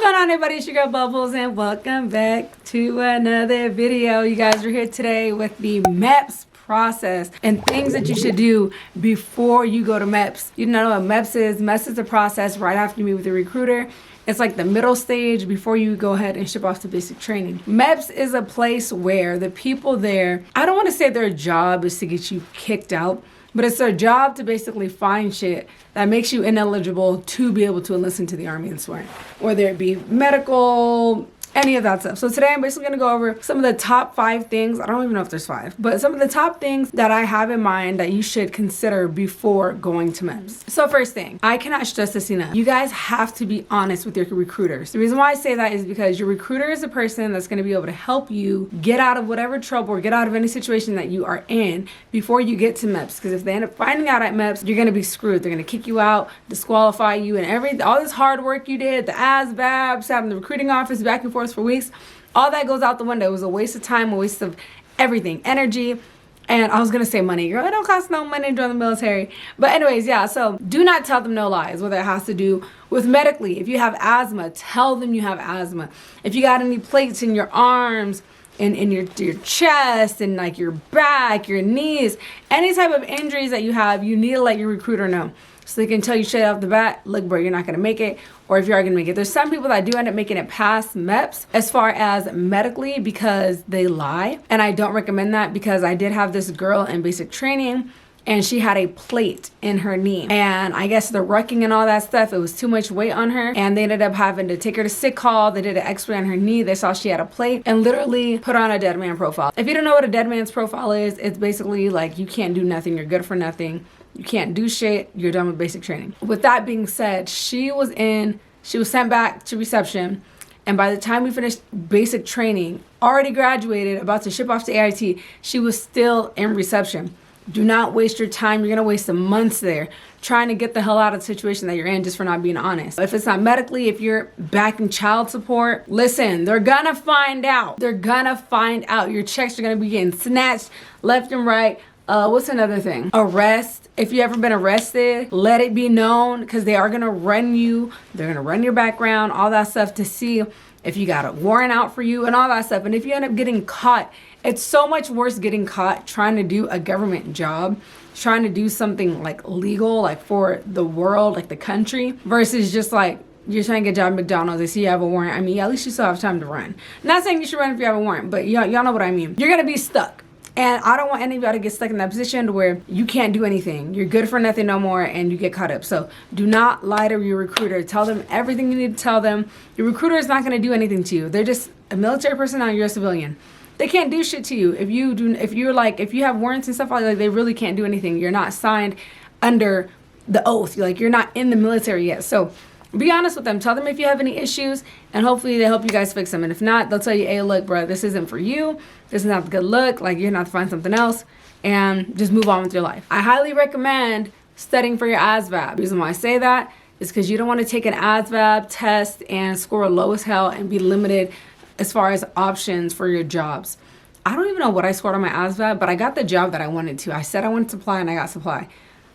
going on, everybody? It's your girl Bubbles, and welcome back to another video. You guys are here today with the Meps process and things that you should do before you go to Meps. You know what Meps is? Meps is a process right after you meet with a recruiter. It's like the middle stage before you go ahead and ship off to basic training. Meps is a place where the people there, I don't want to say their job is to get you kicked out, but it's their job to basically find shit that makes you ineligible to be able to enlist into the Army and swear, whether it be medical, any of that stuff. So today I'm basically going to go over some of the top 5 things. I don't even know if there's 5, but some of the top things that I have in mind that you should consider before going to Meps. So first thing, I cannot stress this enough. You guys have to be honest with your recruiters. The reason why I say that is because your recruiter is a person that's going to be able to help you get out of whatever trouble or get out of any situation that you are in before you get to Meps. Because if they end up finding out at Meps, you're going to be screwed. They're going to kick you out, disqualify you, and all this hard work you did, the Asvab, sat in the recruiting office back and forth for weeks, all that goes out the window. It was a waste of time, a waste of everything, energy, and I was gonna say money. Girl, it don't cost no money to join the military. But anyways, yeah, so do not tell them no lies, whether it has to do with medically. If you have asthma, tell them you have asthma. If you got any plates in your arms, in your chest, and like your back, your knees, any type of injuries that you have, you need to let your recruiter know. So they can tell you straight off the bat, look, bro, you're not going to make it. Or if you are going to make it. There's some people that do end up making it past Meps as far as medically because they lie. And I don't recommend that because I did have this girl in basic training and she had a plate in her knee. And I guess the rucking and all that stuff, it was too much weight on her. And they ended up having to take her to sick call. They did an x-ray on her knee. They saw she had a plate and literally put her on a dead man profile. If you don't know what a dead man's profile is, it's basically like you can't do nothing. You're good for nothing. You can't do shit. You're done with basic training. With that being said, she was sent back to reception. And by the time we finished basic training, already graduated, about to ship off to AIT, she was still in reception. Do not waste your time. You're going to waste some months there trying to get the hell out of the situation that you're in just for not being honest. If it's not medically, if you're back in child support, listen, they're going to find out. They're going to find out. Your checks are going to be getting snatched left and right. What's another thing? Arrest. If you ever been arrested, let it be known because they are going to run you. They're going to run your background, all that stuff to see if you got a warrant out for you and all that stuff. And if you end up getting caught, it's so much worse getting caught trying to do a government job, trying to do something like legal, like for the world, like the country, versus just like you're trying to get a job at McDonald's. They see you have a warrant. I mean, yeah, at least you still have time to run. Not saying you should run if you have a warrant, but y'all know what I mean. You're going to be stuck. And I don't want anybody to get stuck in that position to where you can't do anything. You're good for nothing no more and you get caught up. So do not lie to your recruiter. Tell them everything you need to tell them. Your recruiter is not going to do anything to you. They're just a military personnel. You're a civilian. They can't do shit to you. If you have warrants and stuff like that, they really can't do anything. You're not signed under the oath. You're not in the military yet. So be honest with them. Tell them if you have any issues, and hopefully they help you guys fix them. And if not, they'll tell you, hey, look, bro, this isn't for you. This is not a good look. Like, you're going to have to find something else and just move on with your life. I highly recommend studying for your Asvab. The reason why I say that is because you don't want to take an Asvab test and score low as hell and be limited as far as options for your jobs. I don't even know what I scored on my Asvab, but I got the job that I wanted to. I said I wanted supply and I got supply.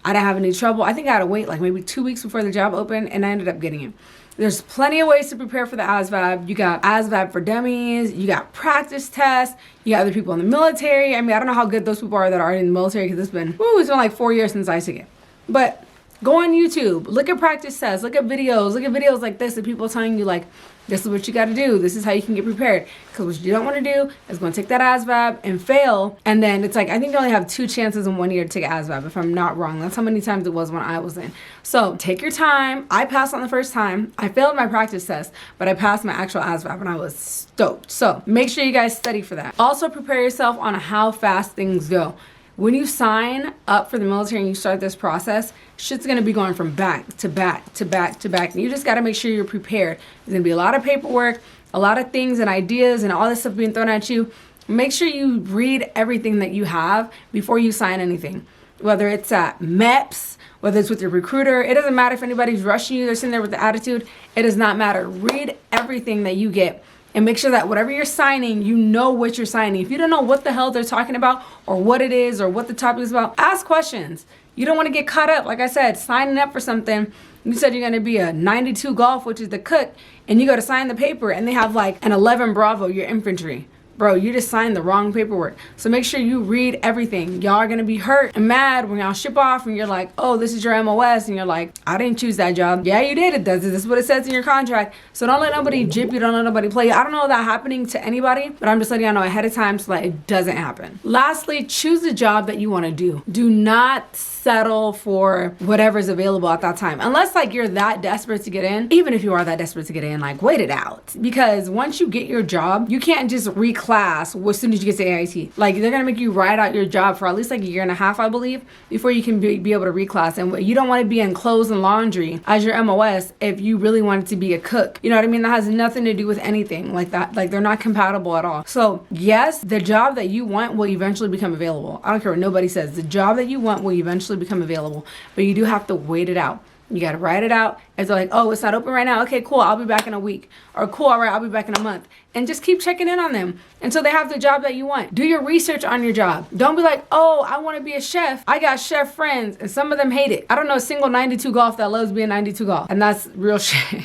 I didn't have any trouble. I think I had to wait like maybe 2 weeks before the job opened and I ended up getting it. There's plenty of ways to prepare for the Asvab. You got Asvab for dummies. You got practice tests. You got other people in the military. I mean, I don't know how good those people are that are in the military because it's been like 4 years since I took it. But go on YouTube. Look at practice tests. Look at videos. Look at videos like this of people telling you like, this is what you got to do. This is how you can get prepared. Because what you don't want to do is going to take that Asvab and fail. And then it's like, I think you only have 2 chances in 1 year to take Asvab, if I'm not wrong. That's how many times it was when I was in. So take your time. I passed on the first time. I failed my practice test, but I passed my actual Asvab and I was stoked. So make sure you guys study for that. Also prepare yourself on how fast things go. When you sign up for the military and you start this process, shit's gonna be going from back to back to back to back. And you just gotta make sure you're prepared. There's gonna be a lot of paperwork, a lot of things and ideas and all this stuff being thrown at you. Make sure you read everything that you have before you sign anything. Whether it's at Meps, whether it's with your recruiter, it doesn't matter if anybody's rushing you, they're sitting there with the attitude, it does not matter. Read everything that you get and make sure that whatever you're signing, you know what you're signing. If you don't know what the hell they're talking about or what it is or what the topic is about, ask questions. You don't want to get caught up. Like I said, signing up for something. You said you're going to be a 92 Golf, which is the cook, and you go to sign the paper and they have like an 11 Bravo, your infantry. Bro, you just signed the wrong paperwork. So make sure you read everything. Y'all are gonna be hurt and mad when y'all ship off and you're like, oh, this is your MOS. And you're like, I didn't choose that job. Yeah, you did. This is what it says in your contract. So don't let nobody jip you. Don't let nobody play you. I don't know that happening to anybody, but I'm just letting y'all know ahead of time so that it doesn't happen. Lastly, choose the job that you wanna do. Do not settle for whatever's available at that time. Unless like you're that desperate to get in. Even if you are that desperate to get in, like wait it out. Because once you get your job, you can't just reclass as soon as you get to AIT. Like they're gonna make you ride out your job for at least like a year and a half, I believe, before you can be able to reclass. And you don't want to be in clothes and laundry as your MOS if you really wanted to be a cook. You know what I mean? That has nothing to do with anything like that. Like they're not compatible at all. So yes, the job that you want will eventually become available. I don't care what nobody says. The job that you want will eventually become available, but you do have to wait it out. You got to write it out. It's like, oh, it's not open right now. Okay, cool. I'll be back in a week. Or cool, all right, I'll be back in a month. And just keep checking in on them until they have the job that you want. Do your research on your job. Don't be like, oh, I want to be a chef. I got chef friends and some of them hate it. I don't know a single 92 Golf that loves being 92 Golf. And that's real shit.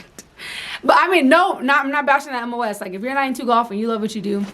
But I mean, no, I'm not bashing that MOS. Like if you're 92 Golf and you love what you do,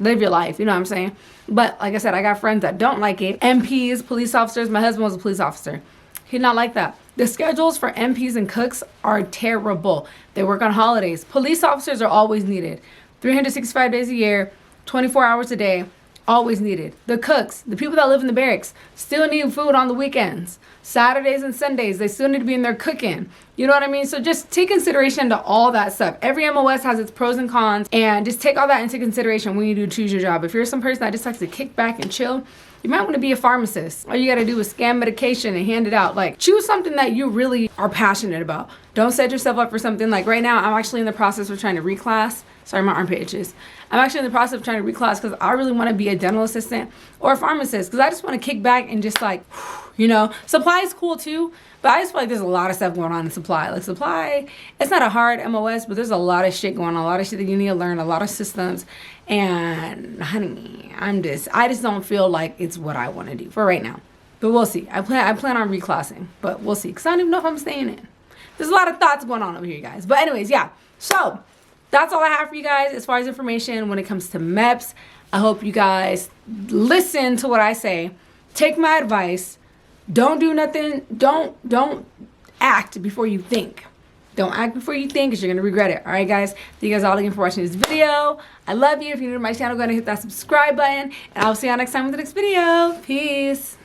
live your life, you know what I'm saying? But like I said, I got friends that don't like it. MPs, police officers. My husband was a police officer. He did not like that. The schedules for MPs and cooks are terrible. They work on holidays. Police officers are always needed. 365 days a year, 24 hours a day, always needed. The cooks, the people that live in the barracks, still need food on the weekends. Saturdays and Sundays, they still need to be in there cooking. You know what I mean? So just take consideration to all that stuff. Every MOS has its pros and cons, and just take all that into consideration when you do choose your job. If you're some person that just likes to kick back and chill, you might want to be a pharmacist. All you got to do is scan medication and hand it out. Like, choose something that you really are passionate about. Don't set yourself up for something. Like right now, I'm actually in the process of trying to reclass. Sorry, my armpit itches. I'm actually in the process of trying to reclass because I really want to be a dental assistant or a pharmacist because I just want to kick back and just like, you know, supply is cool too, but I just feel like there's a lot of stuff going on in supply. Like supply, it's not a hard MOS, but there's a lot of shit going on, a lot of shit that you need to learn, a lot of systems. And honey, I just don't feel like it's what I want to do for right now. But we'll see. I plan on reclassing, but we'll see because I don't even know if I'm staying in. There's a lot of thoughts going on over here, guys. But anyways, yeah. So that's all I have for you guys as far as information when it comes to MEPS. I hope you guys listen to what I say. Take my advice. Don't do nothing. Don't act before you think. Don't act before you think because you're going to regret it. All right, guys? Thank you guys all again for watching this video. I love you. If you're new to my channel, go ahead and hit that subscribe button. And I'll see y'all next time with the next video. Peace.